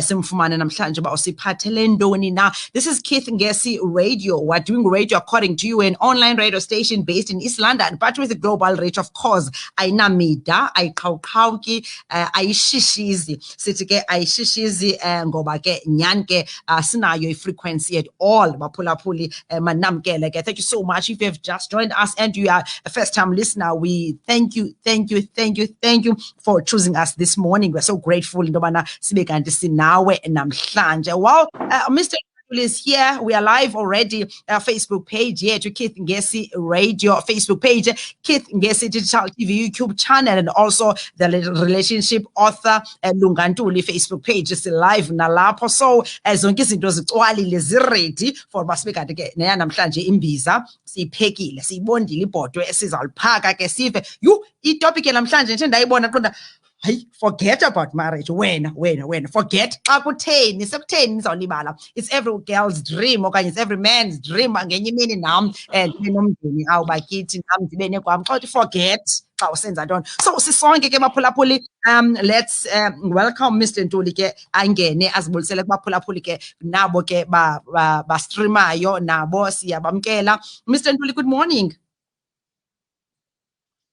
simfumane namhlanje ba usiphathele ntoni na. This is Keith Ngesi Radio. We're doing radio according to you, an online radio station based in East London, but with a global reach, of course. Ayinamida, ayiqhawuqhawuki, ayishishizi. Sithi ke ayishishizi ngoba ke nyani ke sinayo frequency at all. Baphulaphuli manamkele ke. Thank you so much. If you have just joined us and you are a first-time listener, we thank you for choosing us this morning. We're so grateful. Well, Mr. is here. We are live already. Facebook page here to Keith Ngesi Radio Facebook page, Keith Ngesi Digital TV YouTube channel, and also the relationship author Lunga Ntuli Facebook page is live nalapho. So zonke izinto zicwalile ziready for basibeka ke namhlanje imbiza siphekile siyibondile ibhodwe esizaliphaka ke sive itopic namhlanje nje ndayibona qonda. Hey, forget about marriage. When, forget. It's every girl's dream, okay? It's every man's dream. And forget. So let's welcome Mr. Ntuli ke angene azibulisele kubaphulaphuli ke nabo ke ba streamer yo nabo siyabamkela. Mr. Ntuli, good morning.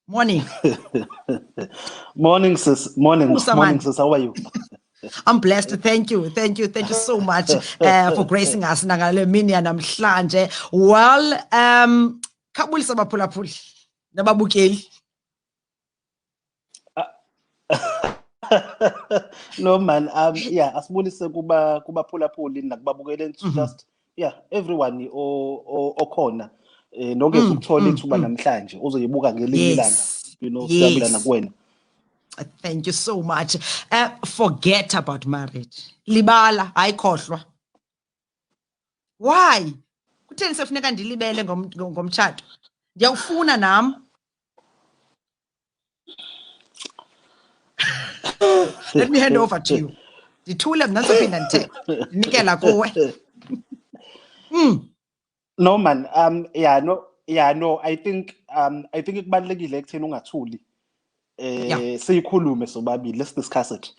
Morning. Morning, sis. Morning, sis. How are you? I'm blessed. Thank you so much for gracing us. Well, kabulisa baphulaphuli nababukeli. No man, yeah, asibulise kuba phulaphuli nakubabukeli just everyone okhona. Nongeza ukuthola ithuba namhlanje uzoyibuka ngelinye ilanga, siyabulana kuwena. Thank you so much. Forget about marriage. Libala ayikhohlwa. Why? Kutheni sefuneka ndilibele ngomtshato? Ndiyawufuna nami. Let me hand over to you. Ndithule mna ndizophinda ndithe. Nikela kuwe. No man, no, I think kubalekile ekutheni ungathuli. Siyikhulume sobabili, let's discuss it.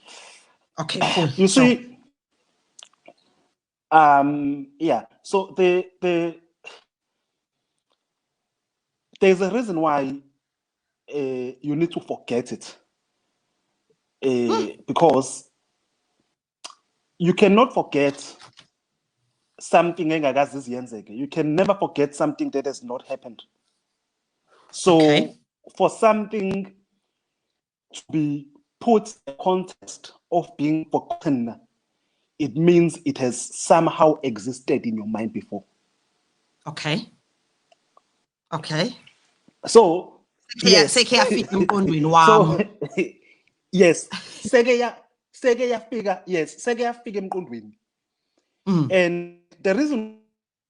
Okay, cool. You see, so there's a reason why you need to forget it. Because you cannot forget something. You can never forget something that has not happened. So for something to be put in the context of being forgotten, it means it has somehow existed in your mind before. Okay. So yes. So yes. Seke yafika emqondweni. And the reason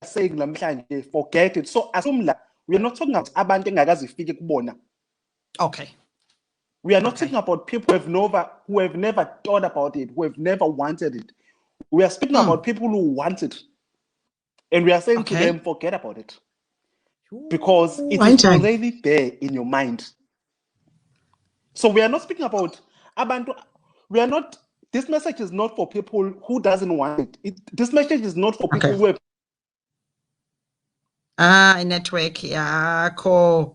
I'm saying namhlanje forget it. So assume we are not talking about abantu engakazifike kubona. Okay. We are not talking about people who have never thought about it, who have never wanted it. We are speaking about people who want it. And we are saying to them, forget about it. Because it is already there in your mind. So we are not speaking about abantu. We are not. This message is not for people who doesn't want it. This message is not for people who have network yakho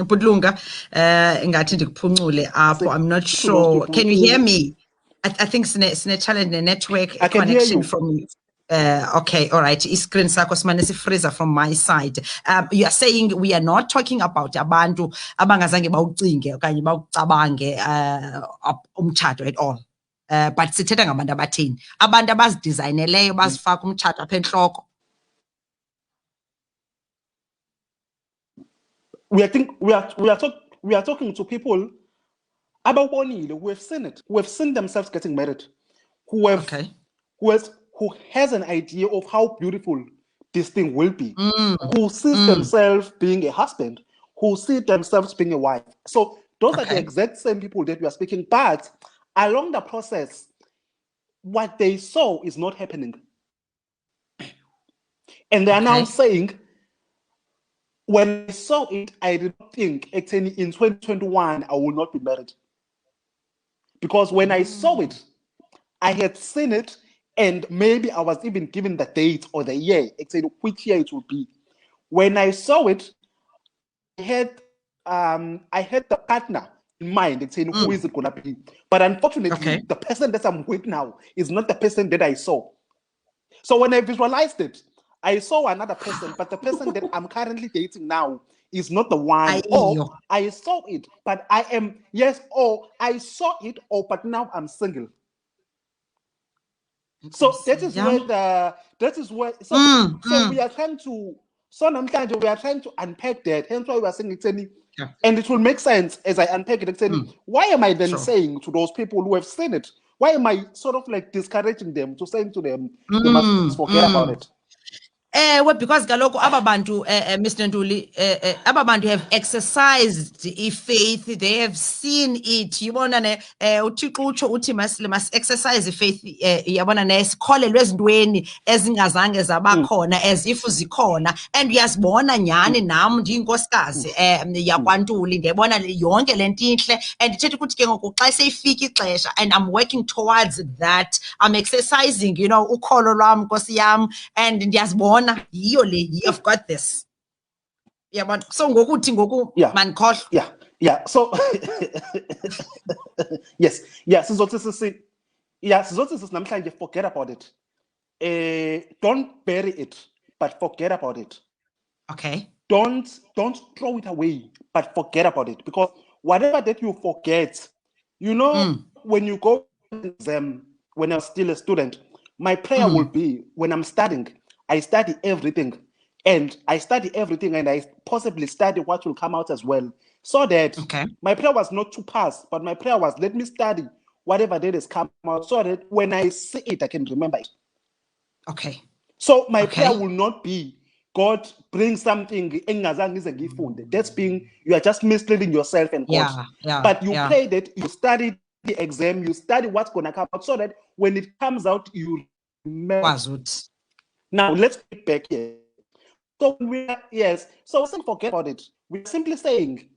Budlunga ngathi ndikuphuncule apho. I'm not sure. Can you hear me? I think sine challenge the network connection from you. Okay, all right. Screen sakho simane sifreezer from my side. You are saying we are not talking about abantu abangazange bawucinge okanye bawucabange umtshato at all. But sithetha ngabantu abathini? Abantu abazidesigneleyo bazifaka umtshato apha enhloko. We are talking to people who have seen it, who have seen themselves getting married, who has an idea of how beautiful this thing will be, who sees themselves being a husband, who see themselves being a wife. So those are the exact same people that we are speaking, but along the process, what they saw is not happening. And they are now saying, when I saw it, I did not think in 2021 I will not be married. because when I saw it, I had seen it, and maybe I was even given the date or the year, exactly which year it would be. When I saw it, I had the partner in mind, saying who is it gonna be? But unfortunately, the person that I'm with now is not the person that I saw. So when I visualized it, I saw another person, but the person that I'm currently dating now is not the one. Or I saw it, but I am, yes, or I saw it, or but now I'm single. So that is where so we are trying to we are trying to unpack that. Hence why we are saying it's any, and it will make sense as I unpack it. Why am I then saying to those people who have seen it? Why am I sort of like discouraging them to saying to them they must forget about it? Well, because kaloku aba bantu, Mr. Ntuli, aba bantu have exercised faith. They have seen it. Yabona ne uThixo utsho uthi must exercise faith. Yabona ne sikholelwe ezintweni ezingazange zabakhona as if zikhona. And uyazibona nyhani nam ndiyinkosikazi yakwaNtuli ndiyabona yonke le nto intle, and ithetha ukuthi ke ngoku xa seyifika ixesha and I'm working towards that, I'm exercising, you know, ukholo lwam nkosi yam, and ndiyazibona you've got this. Yeah, but so ngokuthi ngoku manikhohlwe. Yeah. So yes. Sizothi namhlanje forget about it. Don't bury it, but forget about it. Okay. Don't throw it away, but forget about it, because whatever that you forget, you know, when you go to exam, when I'm still a student, my prayer will be when I'm studying, I study everything, and I possibly study what will come out as well, so that my prayer was not to pass, but my prayer was let me study whatever that has come out, so that when I see it, I can remember it. Okay. So my prayer will not be God bring something. That's being, you are just misleading yourself and God. But you pray that you study the exam, you study what's gonna come out, so that when it comes out, you remember. Now let's get back here. So so saying forget about it. We're simply saying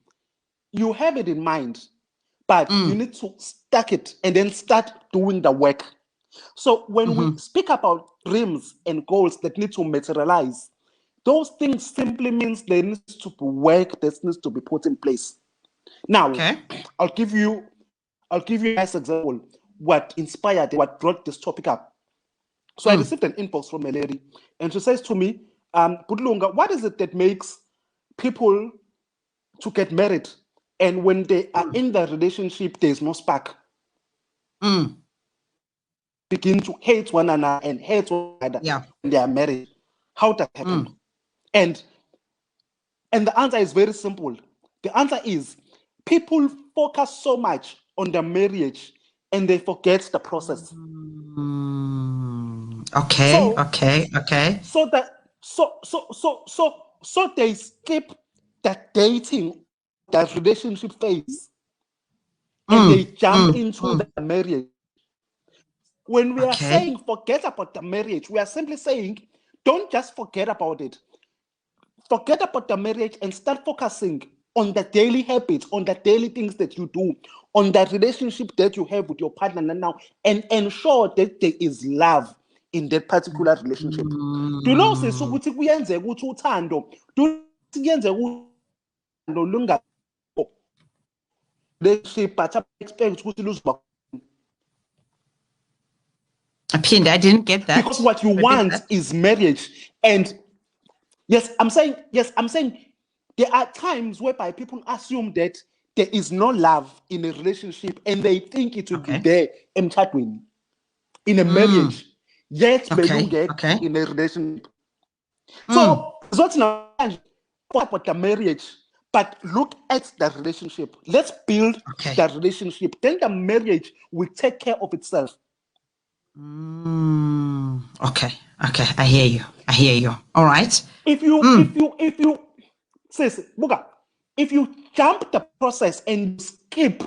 you have it in mind, but you need to stack it and then start doing the work. So when we speak about dreams and goals that need to materialize, those things simply means there needs to be work that needs to be put in place. Now, I'll give you a nice example. What inspired, what brought this topic up. So I received an inbox from a lady, and she says to me, Lunga, what is it that makes people to get married, and when they are in the relationship, there's no spark? Begin to hate one another and hate one another when they are married. How does that happen? And the answer is very simple. The answer is people focus so much on the marriage and they forget the process. Okay. So they skip the dating, the relationship phase, and they jump into the marriage. When we are saying forget about the marriage, we are simply saying don't just forget about it. Forget about the marriage and start focusing on the daily habits, on the daily things that you do, on the relationship that you have with your partner now, and ensure that there is love in that particular relationship. Do you know, I didn't get that. Because what you want is marriage. And yes, I'm saying there are times whereby people assume that there is no love in a relationship and they think it will be there in a marriage. Yet in a relationship. So it's not about the marriage, but look at the relationship. Let's build the relationship. Then the marriage will take care of itself. Okay. I hear you. All right. If you sis, Buga, if you jump the process and skip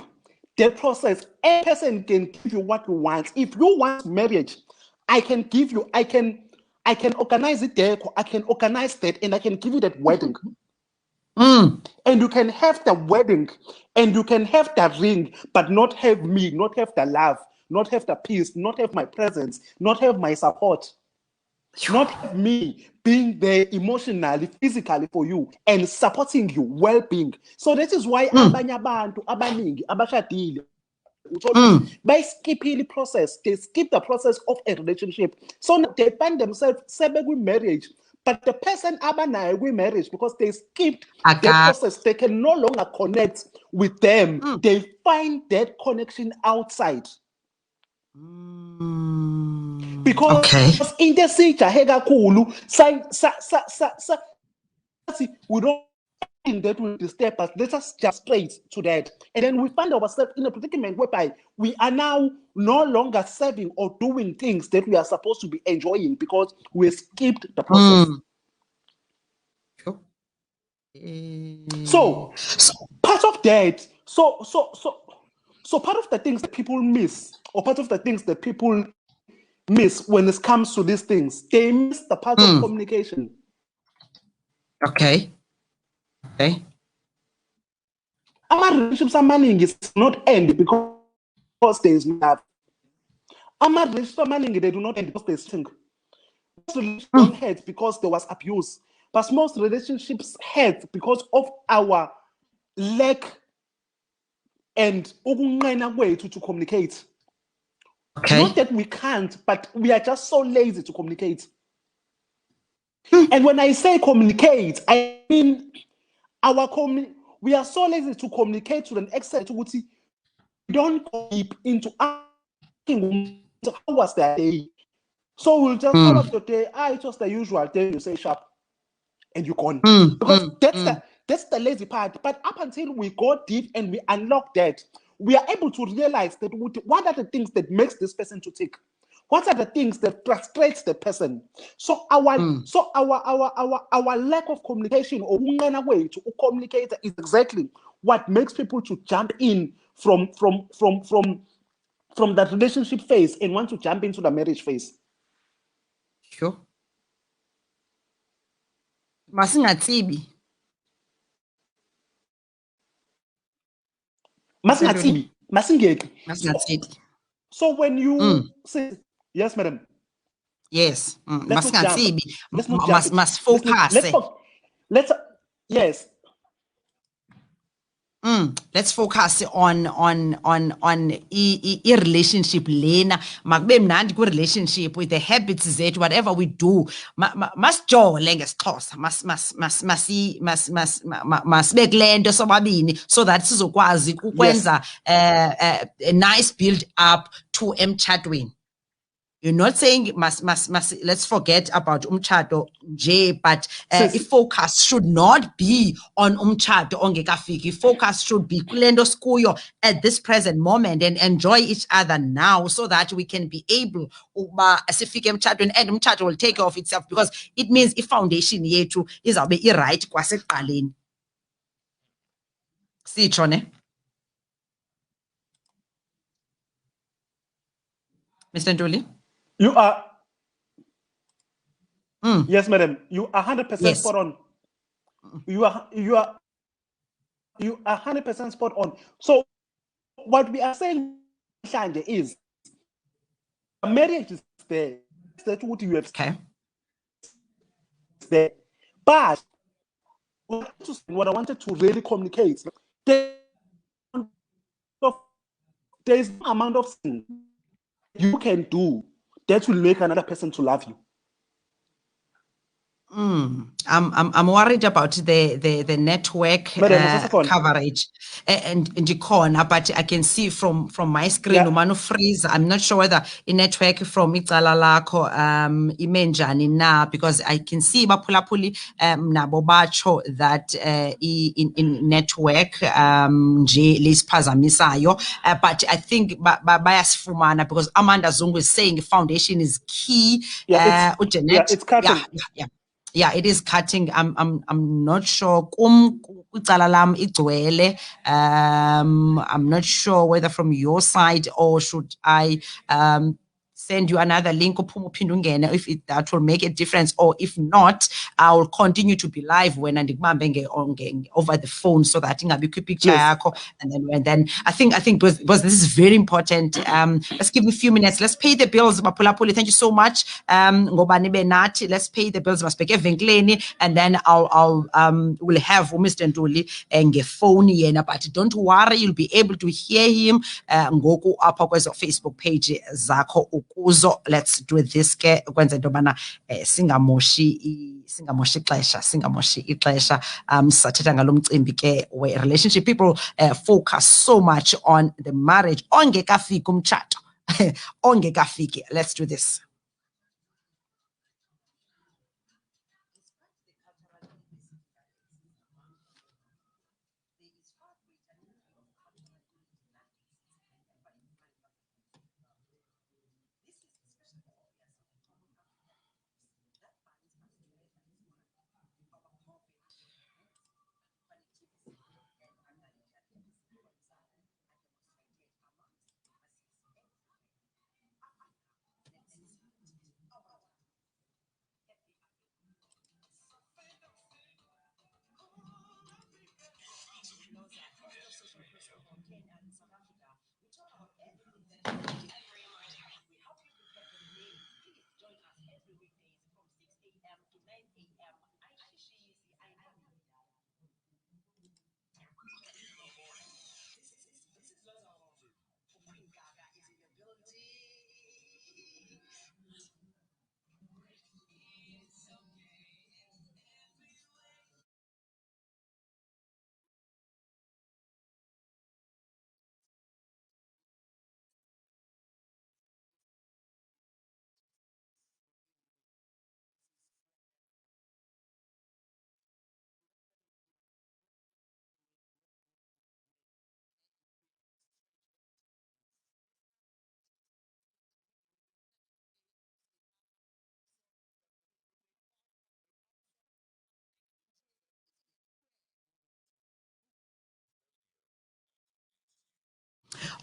the process, a person can give you what you want. If you want marriage, I can organize it there, I can organize that, and I can give you that wedding. And you can have the wedding and you can have the ring, but not have me, not have the love, not have the peace, not have my presence, not have my support, not have me being there emotionally, physically for you and supporting you, well-being. So that is why abanye abantu abaningi abashadile by skipping the process, they skip the process of a relationship. So now they find themselves with marriage, but the person abanayo with marriage because they skipped the process, they can no longer connect with them. They find that connection outside. Because in the city, we don't think that will disturb us. Let us just straight to that. And then we find ourselves in a predicament whereby we are now no longer serving or doing things that we are supposed to be enjoying because we skipped the process. So part of that, so part of the things that people miss, or part of the things that people miss when it comes to these things, they miss the part of communication. Okay. Our relationships are manning is not end because there is love. Our relationships are manning, they do not end because there is thing. Most relationships don't hurt because there was abuse, but most relationships hurt because of our lack and way to communicate. Not that we can't, but we are just so lazy to communicate. And when I say communicate, I mean we are so lazy to communicate to an extent to we don't go deep into asking how was that day. So we'll just how was your day? It was the usual day. You say sharp, and you gone because that's the lazy part. But up until we go deep and we unlock that, we are able to realize that what are the things that makes this person to tick. What are the things that frustrates the person? So our lack of communication or way to communicate is exactly what makes people to jump in from that relationship phase and want to jump into the marriage phase. Sure. Masingatsibi. Masingeki. So when you say yes, madam. Yes. Let's must focus. Yes. Let's focus on a relationship lena makube mnandi ku relationship with the habits that whatever we do masijole ngesixhosa masibeke lento sobabini so that sizokwazi ukwenza a nice build up to emtchadweni. You're not saying let's forget about umchado nje, but focus should not be on umchado ongekafiki. Focus should be kulendo skuyo at this present moment and enjoy each other now so that we can be able asifike emchadweni and umchado will take care of itself because it means if foundation yethu izawube right kwasekuqaleni. Sitsho ne? Mr. Ntuli? You are yes, madam. You are 100% spot on. You are 100% spot on. So what we are saying is marriage is there. That's what you have there. But what I wanted to really communicate, there is no amount of things you can do that will make another person to love you. I'm worried about the network coverage and the corner, but I can see from my screen umano freeze. I'm not sure whether in network from icala lakho imenjani na because I can see baphulaphuli nabo batsho that in network nje lisiphazamisayo but I think bayasifumana because Amanda Zungu is saying foundation is key. It's cutting. Yeah, it is cutting. I'm not sure. I'm not sure whether from your side or should I send you another link if that will make a difference, or if not, I will continue to be live when over the phone, so that ingabi picture yakho. And then I think because this is very important. Let's give me a few minutes. Let's pay the bills. Thank you so much. Let's pay the bills. And then I'll will have Mr. Ntuli and phone yena, but don't worry, you'll be able to hear him ngoku apha kwezo Facebook page zakho ukuzo. Let's do this ke ukwenza into yobana singamoshi ixesha. Sathetha ngalo mcimbi ke where relationship people focus so much on the marriage ongekafiki umtshato. Ongekafiki. Let's do this.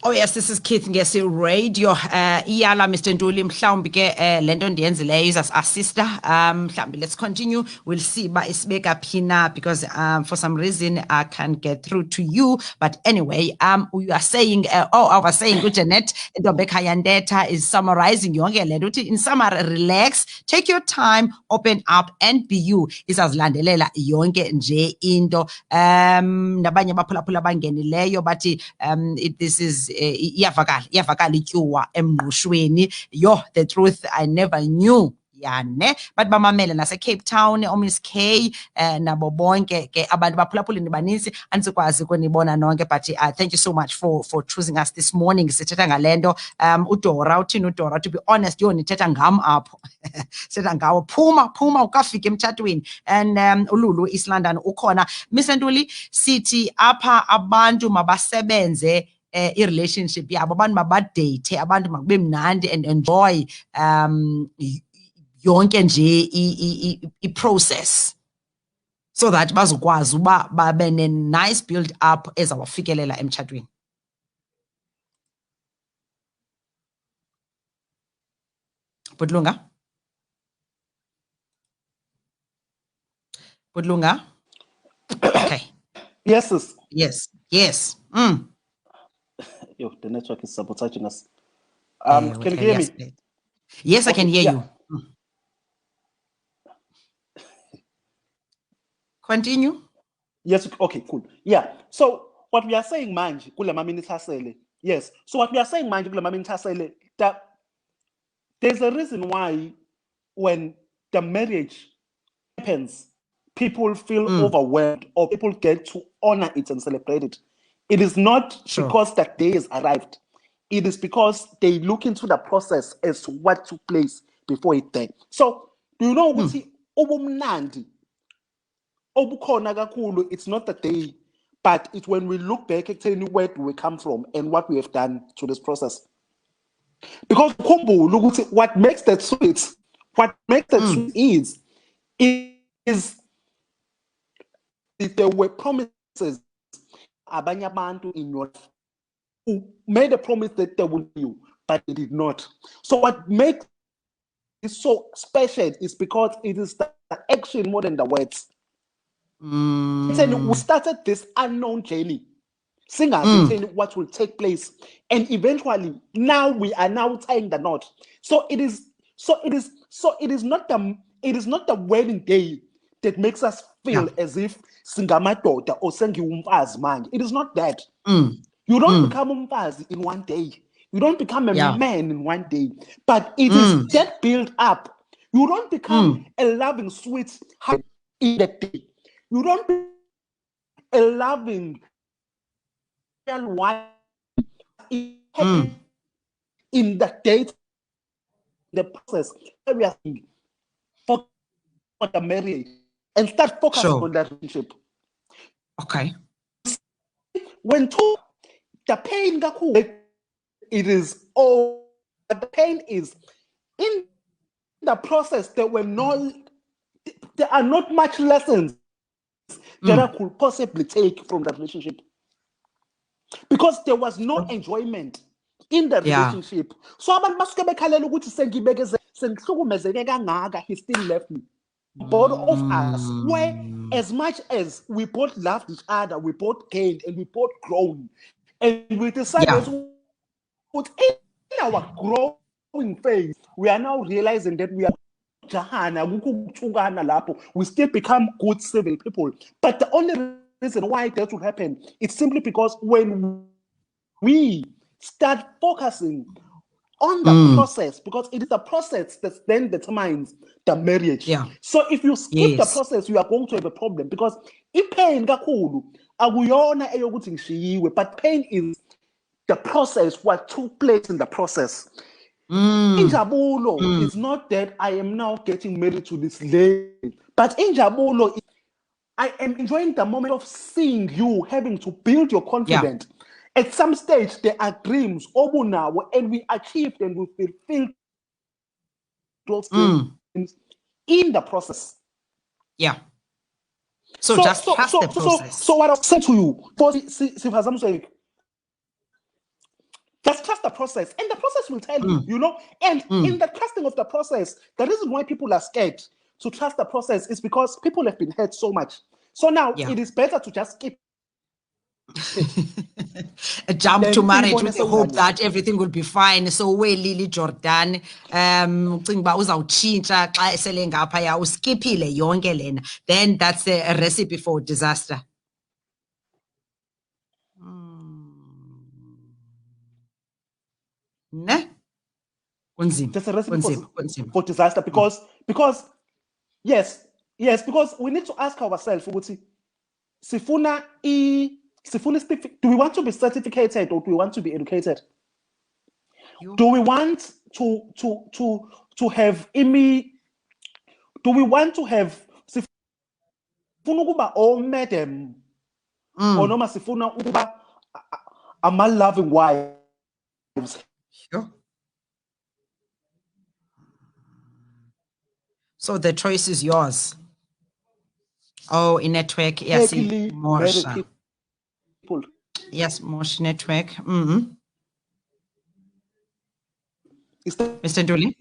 Oh yes, this is Keith Ngesi Radio. Iyala Mr. Ntuli mhlawumbi ke lento ndiyenzileyo is a sister. Mhlawumbi let's continue. We'll see ba isibeka phina because for some reason I can't get through to you. But anyway, you are saying I was saying good Janet Ndobeka Yandeta is summarizing yonke lento uthi in summary, relax, take your time, open up and be you. Isazilandelela yonke nje into. Nabanye baphulaphula bangenileyo bathi this is iyavakala ityuwa emngqushweni. The truth I never knew. Yane but bamamele nase Cape Town Miss K nabo bonke ke abantu baphulaphula nibaninzi ansikwazi ukunibona nonke, but thank you so much for choosing us this morning. Sithetha ngalento uDora uthini uDora, to be honest nithetha ngam apho sithetha ngawo phuma ukafika emtshatweni. And uLulu East London ukhona. Mr. Ntuli sithi apha abantu mabasebenze i-relationship yabo, abantu mabadate, abantu makube mnandi and enjoy yonke nje i-process, so that bazokwazi uba babe ne-nice build up ezawafikelela emtshatweni. Budlunga? Okay. Yes, sis. Yes. Yo, the network is sabotaging us. Can you hear me? Yes, I can hear you. Continue. Yes, okay, cool. Yeah. So what we are saying, manje, kule mama nitasele. Yes. So what we are saying, manje, kule mama nitasele, that there's a reason why when the marriage happens, people feel overwhelmed, or people get to honor it and celebrate it. It is not because that day has arrived. It is because they look into the process as to what took place before it then. So, do you know what obumnandi? Obukhona kakhulu, it's not the day, but it's when we look back at telling you where do we come from and what we have done to this process. Because what makes that sweet, is there were promises abanye abantu in your life who made a promise that they would do, but it did not. So what makes it so special is because it is the action more than the words. And we started this unknown journey, singing what will take place, and eventually now we are now tying the knot. So it is not the wedding day that makes us feel as if singamadoda or sengiwumfazi manje. It is not that. You don't become umfazi in one day. You don't become a man in one day. But it is that build up. You don't become a loving sweet heart in that day. You don't become a loving one in the date, the process. We are focus on the marriage and start focusing on that relationship. Okay. When the pain, it is all. The pain is in the process. There are not much lessons that I could possibly take from that relationship, because there was no enjoyment in the relationship. So he still left me. Both of us, where as much as we both loved each other, we both gained and we both grown, and we decided to put in our growing phase, we are now realizing that we are we still become good civil people. But the only reason why that will happen is simply because when we start focusing on the process, because it is the process that then determines the marriage. So if you skip the process, you are going to have a problem, because pain kakhulu akuyona eyokuthi ngishiyiwe, but pain is the process, what took place in the process. Injabulo is not that I am now getting married to this lady, but Injabulo is I am enjoying the moment of seeing you, having to build your confidence. At some stage, there are dreams, and we achieved and we fulfilled those dreams in the process. So just trust the process. So what I'll say to you, just trust the process, and the process will tell you, and in the trusting of the process, the reason why people are scared to trust the process is because people have been hurt so much. So now it is better to just skip. Jump to marriage with the hope that everything will be fine. So we Lily Jordan then that's a recipe for disaster. That's a recipe for disaster, because yes, because we need to ask ourselves, do we want to be certificated or do we want to be educated? Do we want to have do we want to have madam or no sifuna ukuba ama-loving wives? So the choice is yours. Oh, in network, yes, Morsha. Yes, Mosh network. Is that, Mr. Ntuli?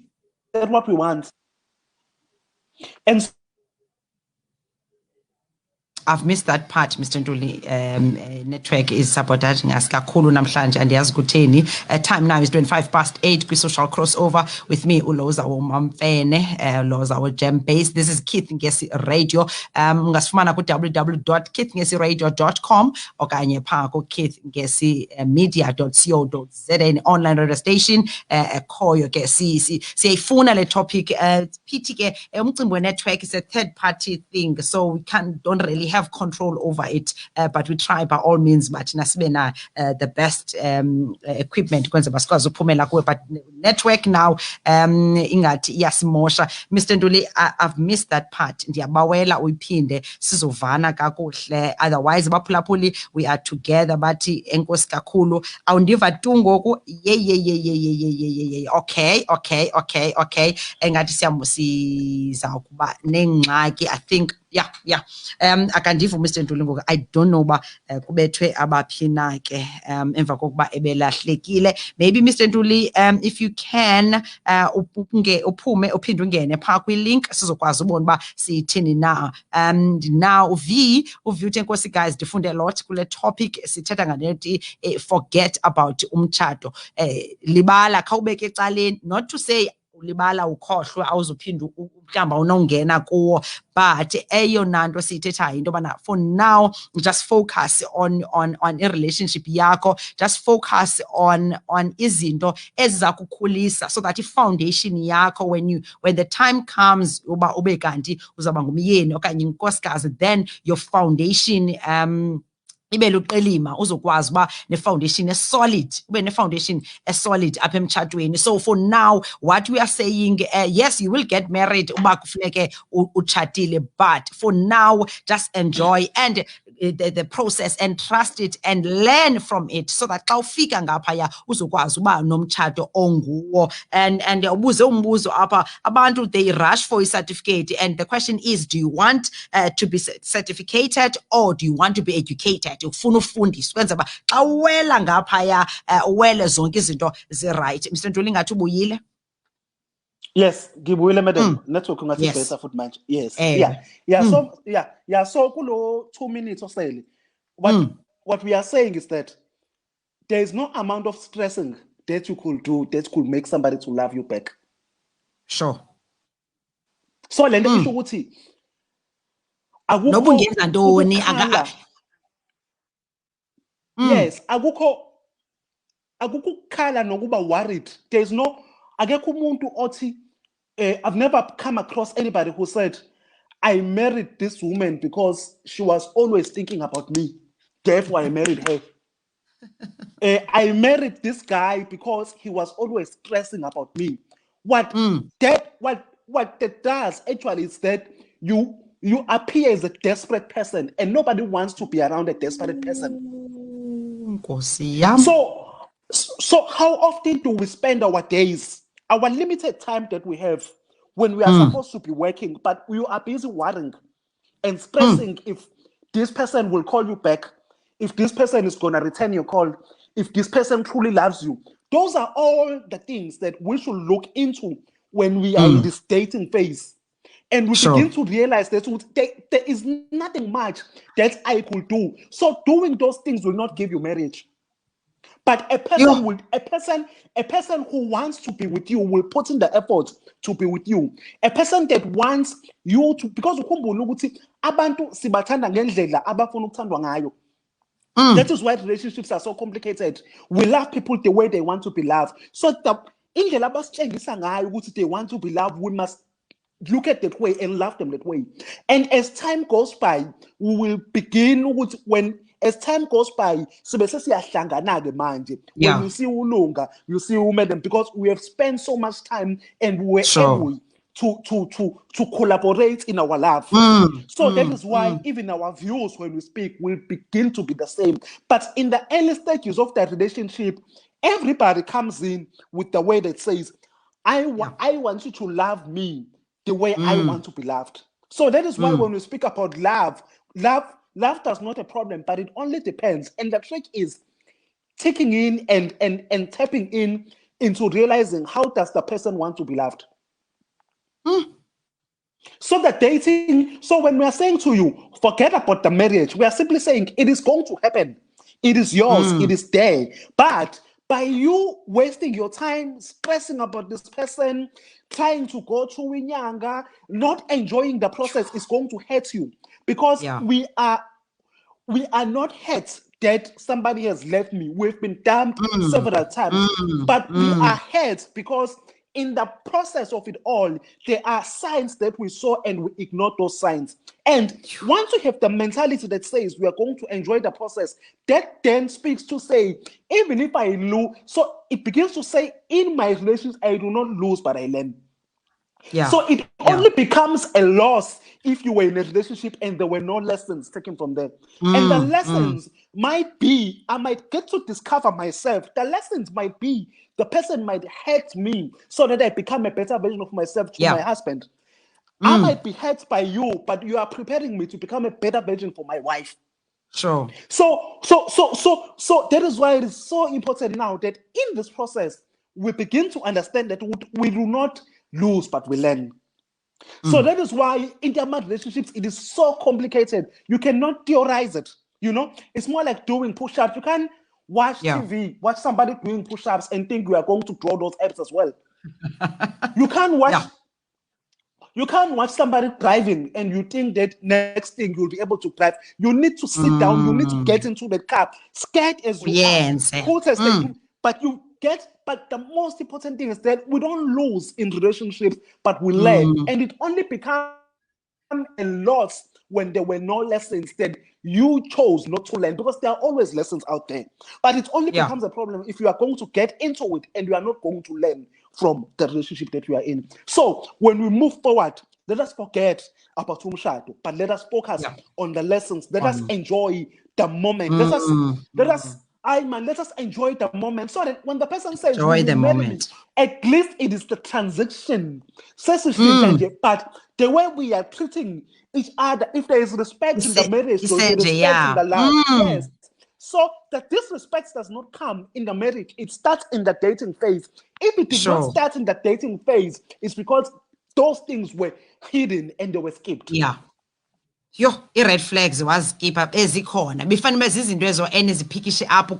That's what we want. And I've missed that part, Mr. Ntuli. Network is sabotaging us kakhulu namhlanje andiyazi kutheni. Time now is 8:25 kwi-social crossover with me, Lhoza Womamfene, Lhoza Gem Base. This is Keith Ngesi Radio. Ungasifumana ku www.keithngesi.com okanye phaa ku keithngesimedia.co.za, online radio station. Ekhoyo ke siyayifuna le topic. Pity ke umcimbi we-network is a third party thing, so we don't really have control over it, but we try by all means, but nasibena the best equipment kwenza basikwazi uphumela kuwe, but network now ingathi iyasimosha. Mr. Ntuli, I've missed that part. Ndiyabawela uyiphinde sizovana kakuhle, otherwise baphulaphuli we are together, bathi enkosi kakhulu awundiva tu ngoku. Okay engathi siza kuba nengxaki. I think Yeah. Akandiva Mr. Ntuli ngoku. I don't know ba kubethwe abaphina ke emva kokuba ebelahlekile. Maybe Mr. Ntuli, if you can uphume uphinde ungene phaa kwi-link sizokwazi ubona uba siyithini na. Now uvi uthi enkosi guys ndifunde a lot kule topic sithetha nganethi forget about umtshato. Libala khawubeke ecaleni, not to say ulibala ukhohlwe awuzuphinda mhlawumbi awunongena kuwo, but eyona nto siyithethayo into yobana for now just focus on a relationship yakho, just focus on izinto eziza kukhulisa, so that i-foundation yakho when the time comes uba ube kanti uzawuba ngumyeni okanye inkosikazi, then your foundation ibe luqilima uzokwazi uba ne-foundation solid, ube ne-foundation solid apha emtshatweni. So for now what we are saying, yes, you will get married uba kufuneke utshatile, but for now just enjoy and the process and trust it and learn from it, so that xa ufika ngaphaya uzokwazi uba nomtshato onguwo. And ubuze umbuzo apha, abantu they rush for a certificate, and the question is, do you want to be certificated or do you want to be educated? Ufuna ufundiswa kwenza uba xa uwela ngaphaya uwele zonke izinto zi-right. Mr. Ntuli ngathi ubuyile? Yes, ngibuyile madam. Network ungathi better futhi manje. Yes. So kulo 2 minutes osele, what we are saying is that there is no amount of stressing that you could do that could make somebody to love you back. Sure. So lento isho ukuthi noba ungenza ntoni yes, akukho kukhala nokuba worried. There is no akekho umuntu othi I've never come across anybody who said, I married this woman because she was always thinking about me, therefore I married her. I married this guy because he was always stressing about me. What that does actually is that you appear as a desperate person, and nobody wants to be around a desperate person. So how often do we spend our days, our limited time that we have, when we are supposed to be working, but we are busy worrying and stressing if this person will call you back, if this person is going to return your call, if this person truly loves you? Those are all the things that we should look into when we are in this dating phase. And we begin to realize that there is nothing much that I could do. So doing those things will not give you marriage. But a person who wants to be with you will put in the effort to be with you. A person that wants you to, because ukhumbula ukuthi abantu sibathanda ngendlela abafuna ukuthandwa ngayo. That is why relationships are so complicated. We love people the way they want to be loved. So indlela abasitshengisa ngayo ukuthi they want to be loved, we must look at that way and love them that way. And as time goes by, we will begin with as time goes by, when you see Lunga, you see Madam, because we have spent so much time and we were able to collaborate in our love. So that is why even our views when we speak will begin to be the same. But in the early stages of that relationship, everybody comes in with the way that says, I want you to love me the way I want to be loved. So that is why when we speak about love does not a problem, but it only depends. And the trick is taking in and tapping into realizing, how does the person want to be loved? So the dating, so when we are saying to you, forget about the marriage, we are simply saying it is going to happen. It is yours, it is there. But by you wasting your time stressing about this person, trying to go through inyanga, not enjoying the process is going to hurt you. Because we are not hurt that somebody has left me. We've been dumped several times. But we are hurt because in the process of it all, there are signs that we saw and we ignored those signs. And once you have the mentality that says we are going to enjoy the process, that then speaks to say, even if I lose, so it begins to say, in my relations, I do not lose, but I learn. So it only becomes a loss if you were in a relationship and there were no lessons taken from there. And the lessons might be, I might get to discover myself. The lessons might be, the person might hurt me so that I become a better version of myself to my husband. I might be hurt by you, but you are preparing me to become a better version for my wife. Sure. So that is why it is so important now that in this process, we begin to understand that we do not lose, but we learn. So that is why intimate relationships, it is so complicated. You cannot theorize it. It's more like doing push-ups. You can't watch TV, watch somebody doing push-ups and think you are going to draw those abs as well. You can't watch somebody driving and you think that next thing you'll be able to drive. You need to sit down. You need to get into the car, scared as you are, cold as but you get. But the most important thing is that we don't lose in relationships, but we learn, and it only becomes a loss when there were no lessons that you chose not to learn, because there are always lessons out there. But it only becomes a problem if you are going to get into it and you are not going to learn from the relationship that you are in. So when we move forward, let us forget about umshado, but let us focus on the lessons. Let us enjoy the moment. Let us enjoy the moment, so that when the person says, enjoy the moment, at least it is the transition. But the way we are treating each other, if there is respect in the marriage, there is respect in the love. Yes. So the disrespect does not come in the marriage. It starts in the dating phase. If it did not start in the dating phase, it's because those things were hidden and they were skipped. Yeah. Yo, i-red flags wazikhipha ezikhona befanele zizinto ezo eniziphikishe apho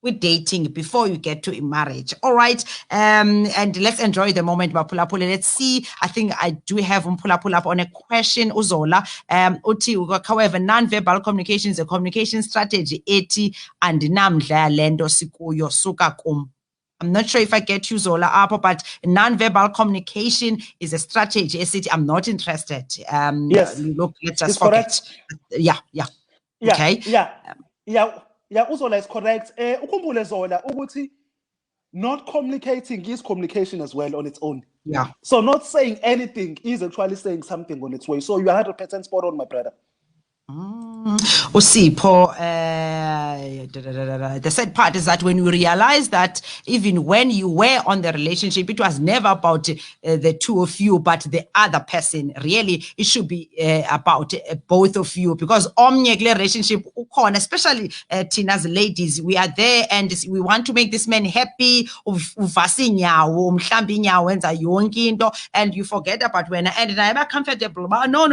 with dating before you get to a marriage. All right. And let's enjoy the moment. Let's see. I think I do have pull up on a question. Uzola. However, non-verbal communication is a communication strategy. And namdla lendo sikuyo suka kum. I'm not sure if I get you, Zola, up, but non-verbal communication is a strategy. I'm not interested. Yes. Look, let's just forget. Yeah. Okay. Yeah, Uzola is correct. Ukhumbule Zola, ukuthi not communicating is communication as well on its own. Yeah. So not saying anything is actually saying something on its way. So you are 100% spot on, my brother. Usipho, the sad part is that when you realize that even when you were on the relationship, it was never about the two of you, but the other person. Really, it should be about both of you, because omnye relationship, especially Tina's ladies, we are there and we want to make this man happy. And you forget about when and I'm comfortable. No,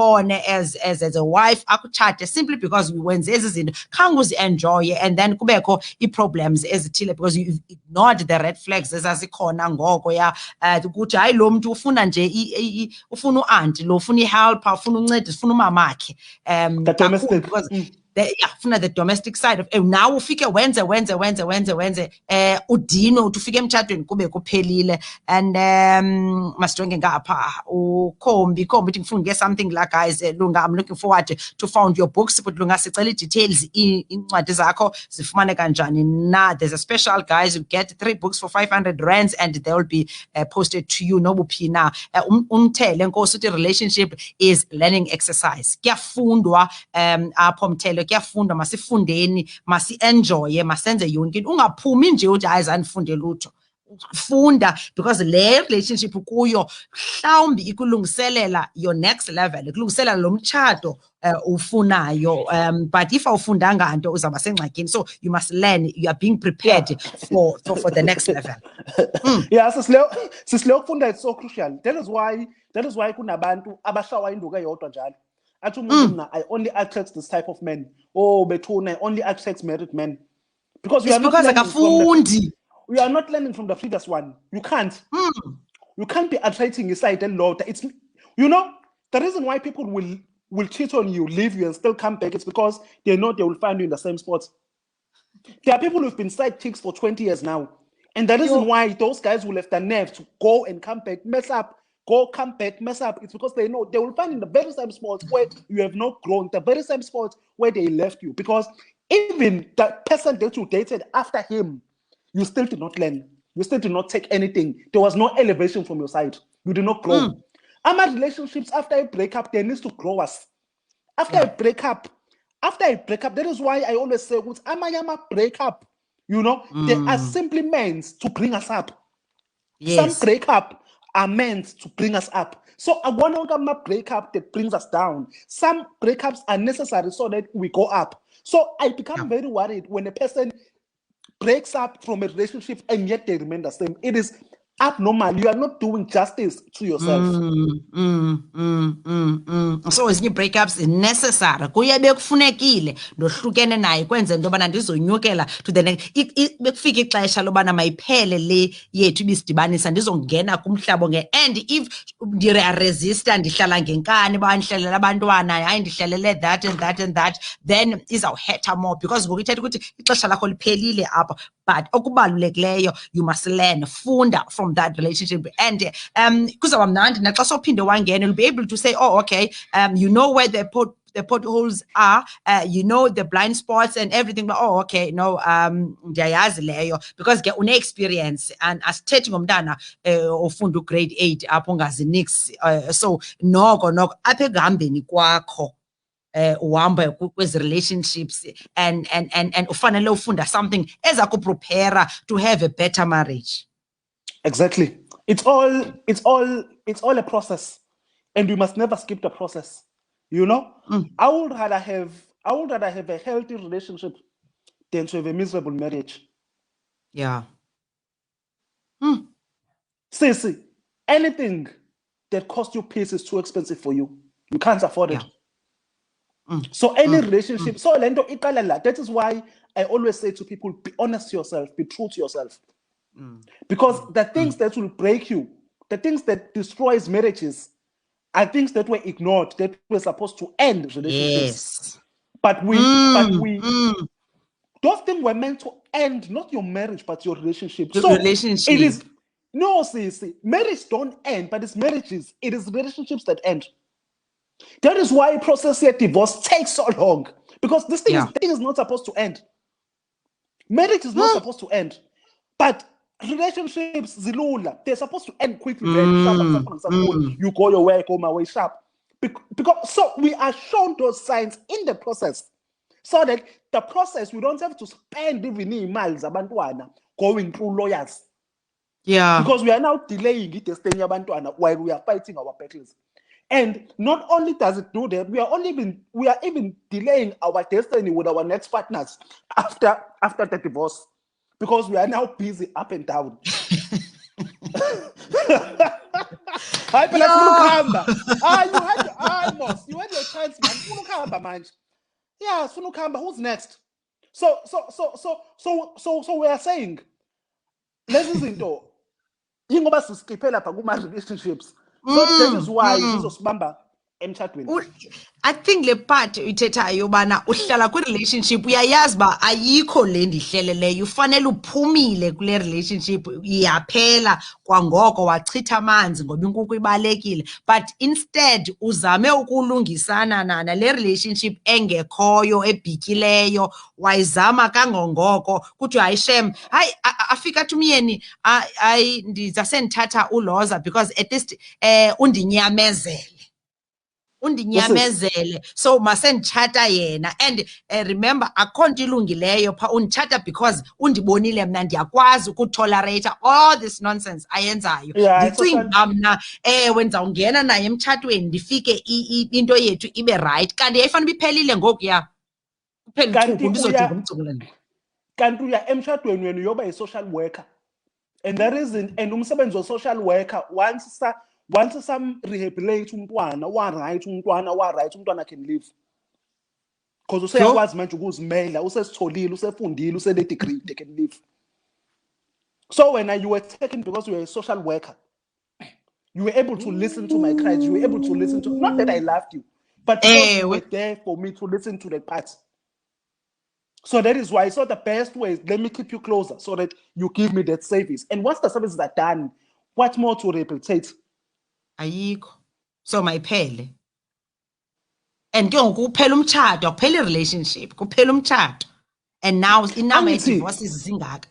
as a wife akuchate simply because we wenze izinto khanguzi enjoy, and then kubekho problems ezithile because you ignored the red flags ezazikhona ngoko ukuthi hayi lo muntu ufuna nje ufuna uanti lo ufuna ihelp ufuna uncedisa ufuna umamakhe because the domestic side of now ufike wenze udino ufike emtshadweni kube kuphelile. And masijonge ngapha ukhombi uthi ngifuna get something like, guys, Lunga, I'm looking forward to find your books, but Lunga sicela details incwadi zakho zifumane kanjani na. There's a special, guys, you get 3 books for 500 rands and they will be posted to you nobuphi na. Umthele nkosi uthi relationship is learning exercise. Kuyafundwa apho mthele kuyafundwa, masifundeni, masi-enjoye, masenze yonke into, ungaphumi nje uthi hayi zandifunde lutho. Funda, because le relationship kuyo mhlawumbi ikulungiselela your next level, ikulungiselela lo mtshato ufunayo, but if awufundanga nto uzaba sengxakini. So you must learn, you are being prepared for the next level. Yeah, sisleyo kufunda is so crucial. That is why kunabantu abashawa induku eyodwa njalo. Athi umuntu I only attract this type of men. Oh, bethuna I only attract married men. Because you are not learning from the previous one. You can't. You can't be attracting inside and low. It's the reason why people will cheat on you, leave you, and still come back. It's because they know they will find you in the same spot. There are people who've been side chicks for 20 years now, and the reason why those guys will have the nerve to go and come back, mess up, it's because they know they will find in the very same spot where you have not grown, the very same spot where they left you. Because even the person that you dated after him, you still did not learn. You still did not take anything. There was no elevation from your side. You did not grow. Our relationships, after a breakup, they need to grow us. After a breakup, that is why I always say, Amayama breakup, they are simply means to bring us up. Some breakup are meant to bring us up. So I want to breakup that brings us down. Some breakups are necessary so that we go up. So I become very worried when a person breaks up from a relationship and yet they remain the same. It is abnormal. You are not doing justice to yourself. So ezinye breakups is necessary kuye bekufunekile ndohlukene naye kwenze into yobana ndizonyukela to the next bekufika ixesha lobana mayiphele le yethu ibisidibanisa ndizongena kumhlaba and if ndiresista ndihlala ngenkani ba ndihlelela abantwana hayi ndihlalele that and that and that, then izawuhetha more because ngoku ithetha ukuthi ixesha lakho liphelile apha. But okubalulekileyo, you must learn, funda from that relationship, and kuzawuba mnandi naxa sophinde wangena, you'll be able to say, oh, okay, you know where the potholes are, you know the blind spots and everything, but oh, okay, no, ndiyayazi leyo because ke une-experience and asithethi ngomntana ofunda ugrade 8 apho ungazi nix. So noko apha ekuhambeni kwakho uhamba kwezi relationships and ufanele ufunda something eza kuprepare to have a better marriage. Exactly. It's all a process, and we must never skip the process. You know, I would rather have a healthy relationship than to have a miserable marriage. Yeah. See, anything that costs you peace is too expensive for you. You can't afford it. So any relationship, so that is why I always say to people, be honest to yourself, be true to yourself. Because the things that will break you, the things that destroys marriages, are things that were ignored, that were supposed to end relationships. Yes. But those things were meant to end not your marriage, but your relationship. It is marriage don't end, but it's marriages. It is relationships that end. That is why process of divorce takes so long, because this thing is not supposed to end. Marriage is not supposed to end, but relationships, zilula, they're supposed to end quickly. You go your way, go my way, sharp. Because so we are shown those signs in the process, so that the process we don't have to spend even miles abantwana going through lawyers. Yeah, because we are now delaying it while we are fighting our battles. And not only does it do that, we are even delaying our destiny with our next partners after the divorce, because we are now busy up and down. You had your chance, man. Yeah, who's next? So we are saying, let's listen to relationships. So that is why sizosibamba emtshadweni. I think le part ithethayo bana uhlala kwi relationship uyayazi ba ayikho le ndihleleleyo, ufanele uphumile kule relationship iyaphela kwangoko wachitha amanzi ngoba inkukhu ibalekile, but instead uzame ukulungisana na le relationship engekhoyo ebhityileyo, wayizama kangongoko kuthi hayi shem hayi afika tumyeni hayi ndizase ndithatha uLhoza because at least undinyamezele. So masenditshata yena, and remember akho nto ilungileyo pha unditshata because undibonile mna ndiyakwazi ukutolerate all this nonsense ayenzayo. Ndicinga mna ewe ndizawungena naye emtshatweni ndifike into yethu ibe right, kanti yayifana ibiphelile ngoku ya kuphela ithuba ndizodinga umcukuleni. Kanti uya emtshatweni wena uyoba yi-social worker, and that isn't, and umsebenzi we-social worker once some rehabilitate umntwana umntwana can live, because useyakwazi manje ukuzimela, usesitholile, usefundile, usene-degree, they can live. So when you were taken because you were a social worker, you were able to listen to my cries, you were able to listen to, not that I loved you, but you were there for me to listen to the parts. So that is why I thought the best way is let me keep you closer so that you give me that service. And once the services are done, what more to rehabilitate? Ayikho. So mayiphele. And ke ngoku kuphela umtshato, akupheli relationship, kuphela umtshato. And now inama divorce is zingaka.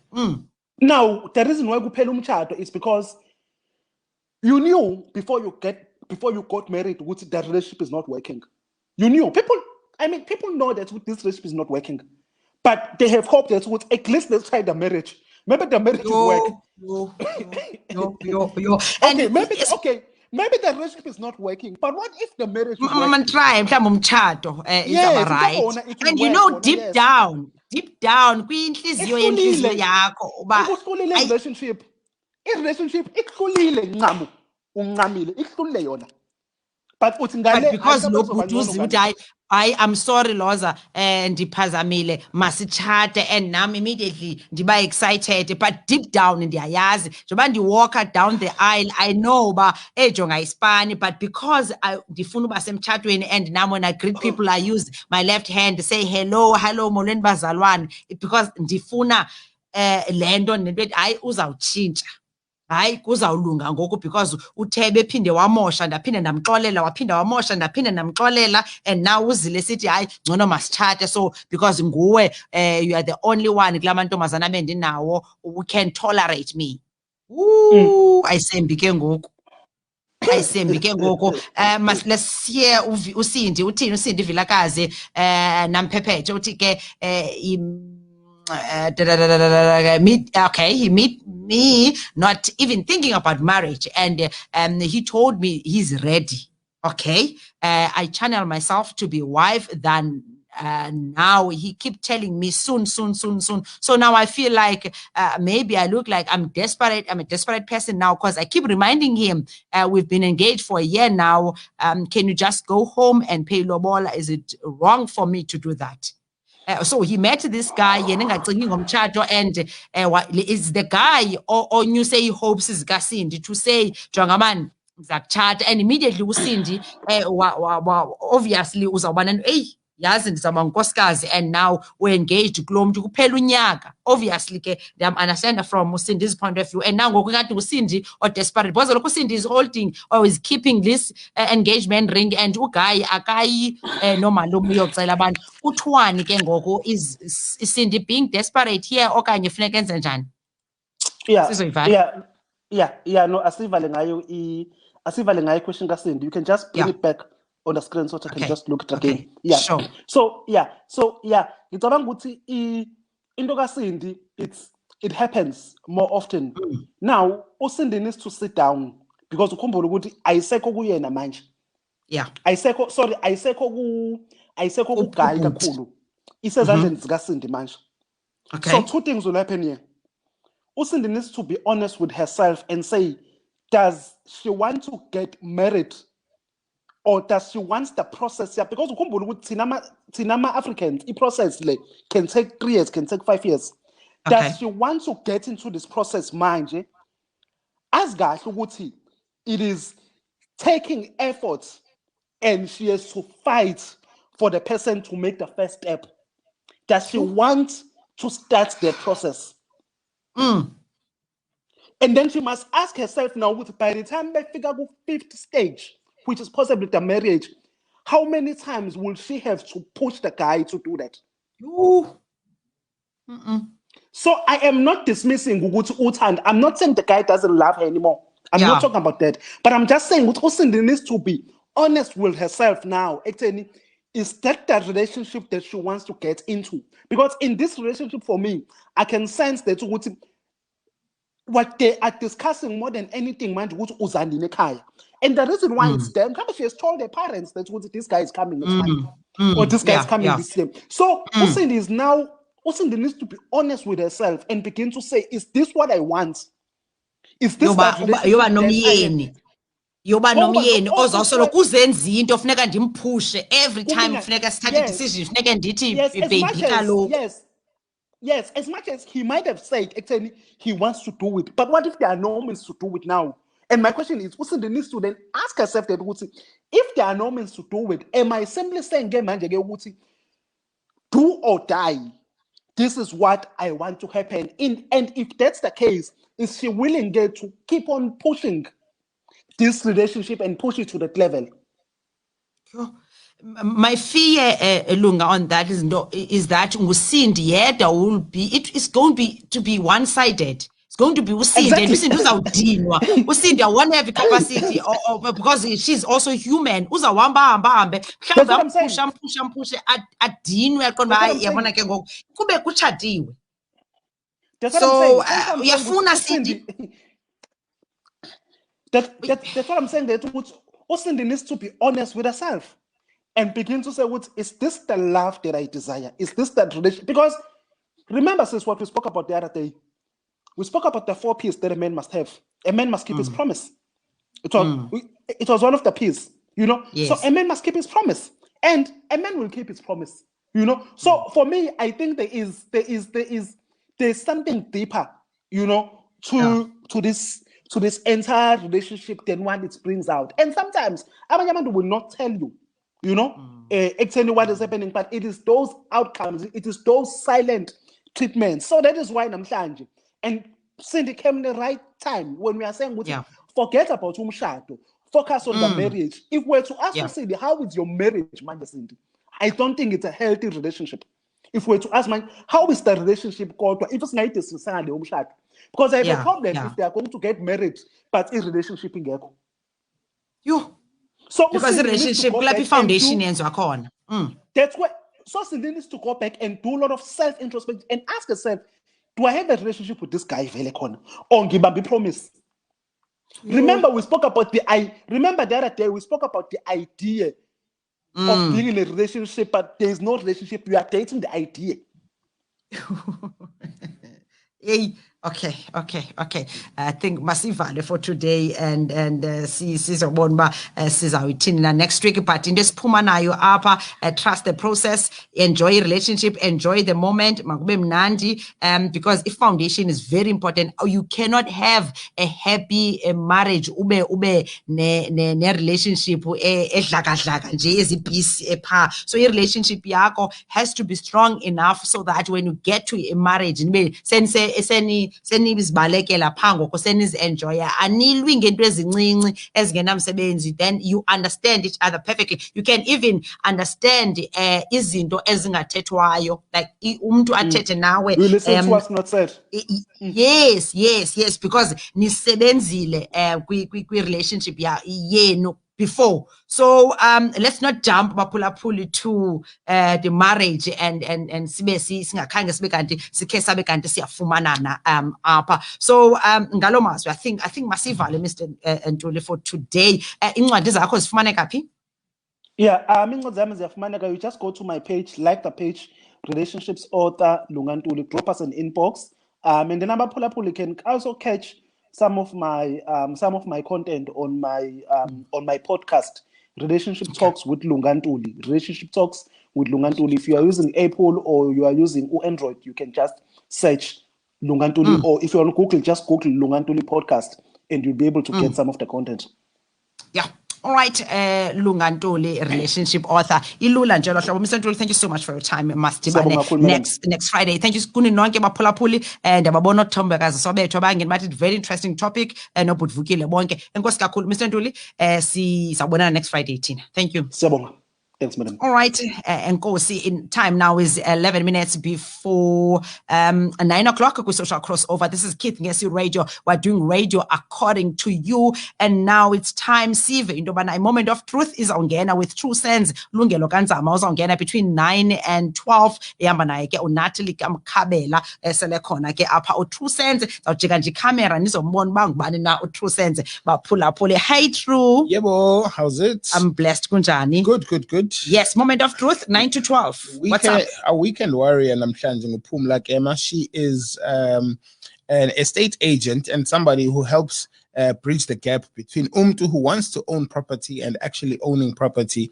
Now the reason why kuphela umtshato is because you knew before you got married that the relationship is not working. You knew. People know that this relationship is not working. But they have hope that at least let's try the marriage. Maybe the marriage will work. Okay, maybe the relationship is not working, but what if the marriage is working? Try, Yes, right. And you know, deep down, kwinhliziyo yakho uba relationship. I-relationship ihlulile ncamo, uncamile ihlulile yona. But because lo bhuti uziwe ukuthi I'm sorry Lhoza, ndiphazamile, masitshate, and nami immediately ndiba excited, but deep down ndiyayazi njengoba ndiwalker down the aisle, I know uba ejonga ispani, but because ndifuna uba semtshatweni, and nami when I greet people I use my left hand to say hello molweni bazalwane, because ndifuna le nto nento ethi hayi uzawutshintsha. Hayi kuzawulunga ngoku because uThebe ephinde wamosha, ndaphinde ndamxolela, waphinda wamosha, ndaphinde ndamxolela, and now uzile sithi hayi ngcono masithathe, so because nguwe you are the only one kula mantombazana bendinawo who can tolerate me. Ayisembi ke ngoku. Let's hear uSindi uthini uSindi Vilakazi namphephethe uthi ke he meet me not even thinking about marriage, and he told me he's ready. Okay, I channel myself to be wife than now he keep telling me soon. So now I feel like maybe I look like I'm desperate. I'm a desperate person now because I keep reminding him we've been engaged for a year now. Can you just go home and pay lobola? Is it wrong for me to do that? So he met this guy, and is the guy or you say he hopes is Gasindi to say Jangaman Zakchat, and immediately Usindi obviously uzaban yazi ndizama nkosikazi, and now we're engaged kulo mntu kuphela unyaka. Obviously ke I understand from Usindi's point of view, and now ngoku ngathi Usindi or desperate because lokho Usindi is holding or is keeping this engagement ring, and uguy akayi nomalume uyocela abantu. Kuthiwani ke ngoku, is Usindi being desperate here okanye funeka enze njani? No, asivale ngayo question kaSindi. You can just bring it back on the screen so that I can just look at it again. Sure. So ngicabanga ukuthi into kaSindi, it happens more often. Now uSindi needs to sit down because ukhumbula ukuthi ayisekho kuyena manje. Ayisekho kuguy kakhulu. Isezandleni zikaSindi manje. So two things will happen here. uSindi needs to be honest with herself and say, does she want to get married? Or does she want the process? Because ukhumbula ukuthi thina Africans, the process can take 3 years, can take 5 years. Does she want to get into this process manje? As kahle ukuthi it is taking effort, and she has to fight for the person to make the first step. Does she want to start the process? And then she must ask herself now, by the time they figure out the 5th stage, which is possibly the marriage, how many times will she have to push the guy to do that? So I am not dismissing Gugutu Uthand. I'm not saying the guy doesn't love her anymore. I'm not talking about that. But I'm just saying Uthandi needs to be honest with herself now. Is that the relationship that she wants to get into? Because in this relationship, for me, I can sense that what they are discussing more than anything, man, and the reason why it's them, she has told her parents that this guy is coming next month, or this guy is coming this year. So Uthandi needs to be honest with herself and begin to say, is this what I want? Is this yoba nomyeni ozawusoloko uzenza into funeka ndimphushe every time funeka sithathe decision funeka ndithi baby kaloku. Yes, as much as he might have said actually he wants to do it, but what if there are no means to do it now? And my question is, Uthandi needs to then ask herself that if there are no means to do it, am I simply saying do or die? This is what I want to happen. And if that's the case, is she willing to keep on pushing this relationship and push it to that level? My fear, Lunga, on that is that Usindi will be. It's going to be one-sided. It's going to be Usindi, and Usindi Usindi won't have the capacity, or because she's also human. Push. So, That's what I'm saying. That Cindy needs to be honest with herself and begin to say, is this the love that I desire? Is this the relationship? Because remember, sis, what we spoke about the other day. We spoke about the 4 P's that a man must have. A man must keep his promise. It was one of the P's, Yes. So a man must keep his promise, and a man will keep his promise, So for me, I think there's something deeper, to this entire relationship than what it brings out. And sometimes abanye will not tell you, exactly what is happening, but it is those outcomes, it is those silent treatments. So that is why namhlanje. And Cindy came in the right time when we are saying, forget about umshado, focus on the marriage. If we're to ask Cindy, how is your marriage, Manje Cindy? I don't think it's a healthy relationship. If we're to ask, how is the relationship called? If it's not this, because I have a problem if they are going to get married, but in relationship in Geko. So because the relationship, like foundation, that's why. So Cindy needs to go back and do a lot of self-introspection and ask herself, do I have a relationship with this guy, Velekon? Or give me promise? Remember, we spoke about remember the other day, we spoke about the idea of being in a relationship, but there is no relationship. You are dating the idea. Okay. I think masivale for today and sizobona sizawuthini next week, but into esiphuma nayo apha, trust the process, enjoy relationship, enjoy the moment, makube mnandi, because if foundation is very important. You cannot have a happy marriage ube ne relationship edlakadlaka nje ezibhisi epha. So your relationship yakho has to be strong enough so that when you get to a marriage nibe senizibalekela phango ko senizenjoy anilwi ngento ezincinci ezingenamsebenzi, then you understand each other perfectly. You can even understand izinto ezingathethwayo, like umuntu athethe nawe, you listen to what's not said. Yes, because nisebenzile kwi relationship yenu before. So let's not jump baphulaphuli to the marriage and sibe singakhange sibe kanti sikhe sabe kanti siyafumanana apha. So ngalo mazwi I think masivale Mr. Ntuli for today. Incwadi zakho zifumaneka phi? Yeah, incwadi zami ziyafumaneka. You just go to my page, like the page, Relationships Author Lunga Ntuli, drop us an inbox. And then abaphulaphuli can also catch some of my content on my podcast, Relationship Talks with Lunga Ntuli. Relationship Talks with Lunga Ntuli. If you are using Apple or you are using Android, you can just search Lunga Ntuli, or if you're on Google, just Google Lunga Ntuli podcast, and you'll be able to get some of the content. Yeah. All right, Lunga Ntuli, relationship author. Ilula njalo hlobo. Mr. Ntuli, thank you so much for your time. Next Friday. Thank you kuni nonke baphulaphuli and ababona Thombekazi sobethu abangeni bathi very interesting topic nobudvukile bonke. Enkosi kakhulu Mr. Ntuli, sisabonana next Friday thina. Thank you. Siyabonga. Thanks, madam. All right, Nkosi, in time now is 11 minutes before 9 o'clock. Social crossover. This is Keith Ngesi Radio. We're doing radio according to you, and now it's time. Sive indobana, a moment of truth is ongena with True Sense. Lungelo kanzama ongena between 9 and 12. Ehamba naye ke uNatali Kamkhabela esele khona ke apha uTrue Sense. Zawujika nje camera nizombona bangubani na uTrue Sense. Baphulaphule. Hey True. Yebo, how's it? I'm blessed kunjani. Good. Yes, moment of truth, 9 to 12. What's up? A weekend warrior namhlanje nguPhumla Kema. She is an estate agent and somebody who helps bridge the gap between Umtu who wants to own property and actually owning property,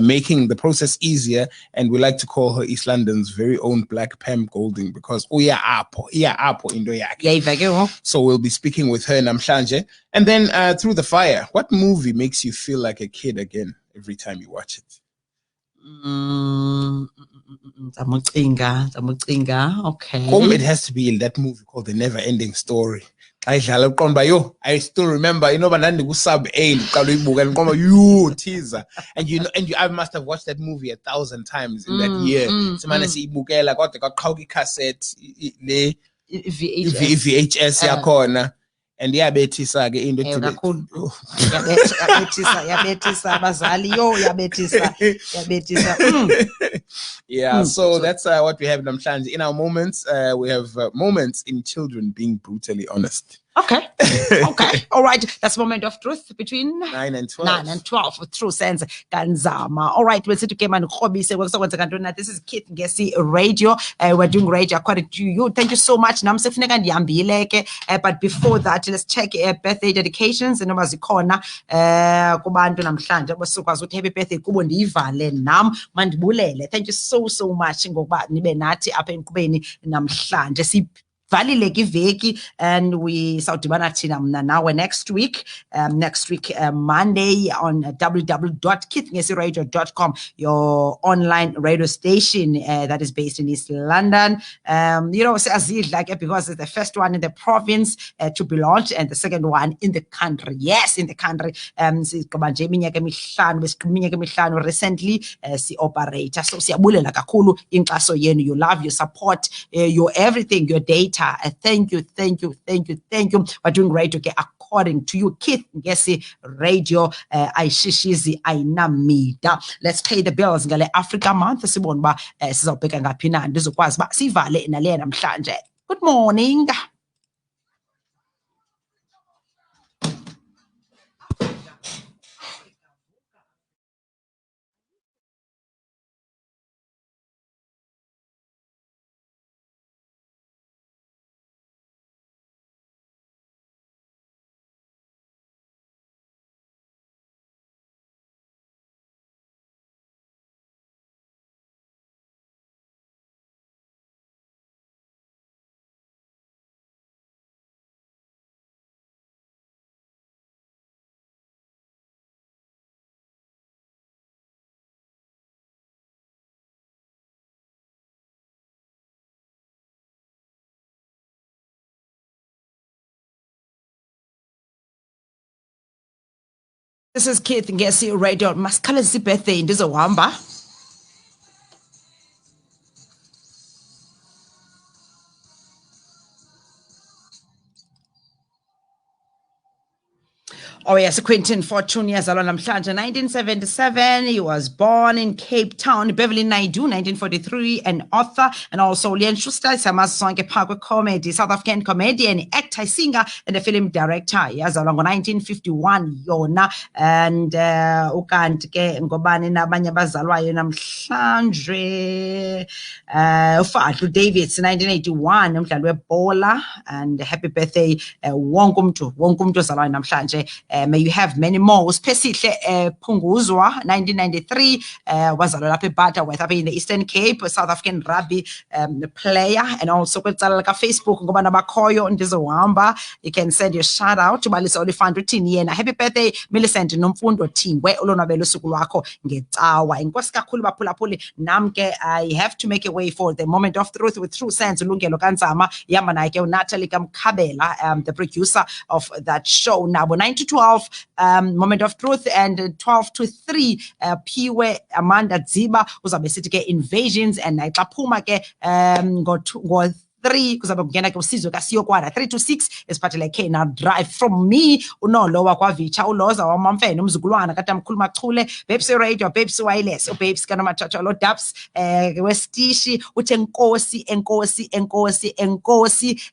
making the process easier. And we like to call her East London's very own Black Pam Golding because apho into yakhe. So we'll be speaking with her namhlanje. And then through the fire, what movie makes you feel like a kid again every time you watch it? Okay. It has to be in that movie called The Never Ending Story. I still remember, sub A teaser. And I must have watched that movie 1,000 times in that year. Cassette, VHS yakhona. And yabethisa ke into yabethisa abazali yabethisa. Yeah, so that's what we have namhlanje. In our moments, we have moments in children being brutally honest. Okay. All right, that's Moment of Truth between 9 and 12. 9 and 12 with True Sense Kanzama. All right, we'll sit together and this is Kith Ngesi Radio. We're doing radio according to you. Thank you so much. But before that, let's check birthday dedications and nomazikona kubantu namhlanje basukwazi ukuthi happy birthday kubo ndiyivale nam mandibulele. Thank you so much ngokuba nibe nathi apha enkqubeni namhlanje valile iveki, and we sawudibana thina mna nawe next week Monday on www.kithngesiradio.com, your online radio station that is based in East London. Because it's the first one in the province to be launched and the second one in the country. Yes, in the country. Recently operator. So siyabulela kakhulu inkxaso yenu, your love, your support, your everything, your data. Thank you. We're doing radio according to you. Kith Ngesi Radio ayishishizi ayinamida. Let's pay the bills ngale Africa month sibona ba sizobheka ngaphi na ndizokwazi ba sivale nale namhlanje. Good morning. This is Kith Ngesi Radio. Maskala birthday ndizohamba. Oh yes, Quentin Fortune yazalwa namhlanje 1977. He was born in Cape Town. Beverly Naidu 1943, an author, and also Leon Schuster Samasonke Park comedy, South African comedian, actor, singer, and a film director. Yazalwa ngo-1951 yona, and ukanti ke ngobani nabanye abazalwayo namhlanje uFadlu Davids 1981, umdlali webhola, and happy birthday wonke umuntu ozalwayo namhlanje. May you have many more. Uspesihle Punguzwa 1993 wazalwa lapha eButterworth apha in the Eastern Cape, South African rugby player, and also kwetsala like Facebook ngoba nabakhoyo ndizohamba. You can send your shout out to Balisa Olifant uthini yena. Happy birthday Millicent Nomfundo Thingwe olonwabela usuku lwakho ngecawa. Inkosi kakhulu baphulaphuli namke. I have to make a way for the moment of truth with True Sense Lungelo Kanzama yama naye ke uNatalie Kamkhabela, the producer of that show. Now 9 to 12 moment of truth, and 12 to 3 Piwe Amanda Dziba uzabe sithi ke invasions, and xa phuma ke ngo 3 kuzabe kungena ke usizwe kaSiyokwana. 3 to 6 esiphathele Kena Drive from me uNolowa kwaVitsha uLhoza wamamfene umzukulwana kaTamkhulu Machule, Babes Radio, Babes Wireless, Babes kaNomathatha lo Dubs westishi uthe enkosi,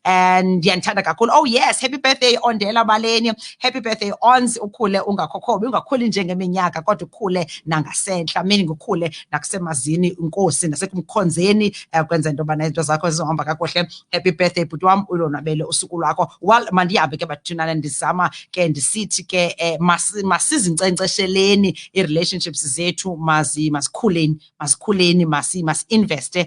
and ndiyanthanda kakhulu. Oh yes, happy birthday Ondela Baleni, happy birthday Ons, ukhule ungakhokhobi, ungakhuli njengeminyaka kodwa ukhule nangasentla, meaning ukhule nakusemazini inkosi nasekumkhonzeni kwenza into bana into zakho zizohamba kakuhle. Happy birthday bhuti wam ulonwabele usuku lwakho. Well mandihambe ke bathunana ndizama ke ndisithi ke masizinkcenkcesheleni i-relationships zethu, masikhuleni masi-investe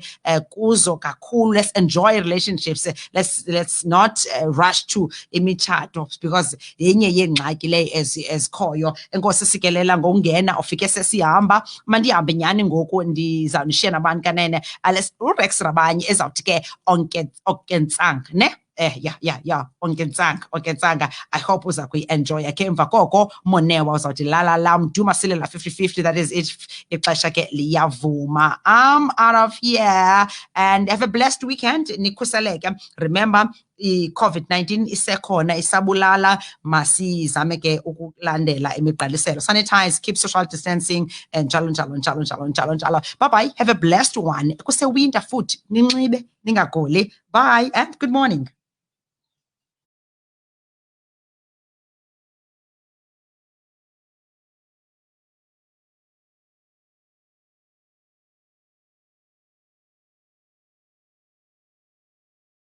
kuzo kakhulu. Let's enjoy relationships. Let's not rush to imitshato, because yenye yengxaki le ezikhoyo. Enkosi sikelela ngokungena ufike sesihamba. Mandihambe nyani ngoku ndizawunishiya nabantu kanene uRex Rabanye ezawuthi ke onkensanga ne onkensanga. I hope uza kuyi-enjoy ke emva koko Monewa uzawuthi lala lam duma silela 50-50. That is it, ixesha ke liyavuma. I'm out of here, and have a blessed weekend. Nikhuseleke. Remember i-COVID-19 isekhona, isabulala. Masizame ke ukulandela imigqaliselo. Sanitize, keep social distancing, and njalo. Bye bye, have a blessed one. Kusewinter futhi ninxibe ningagoli. Bye and good morning.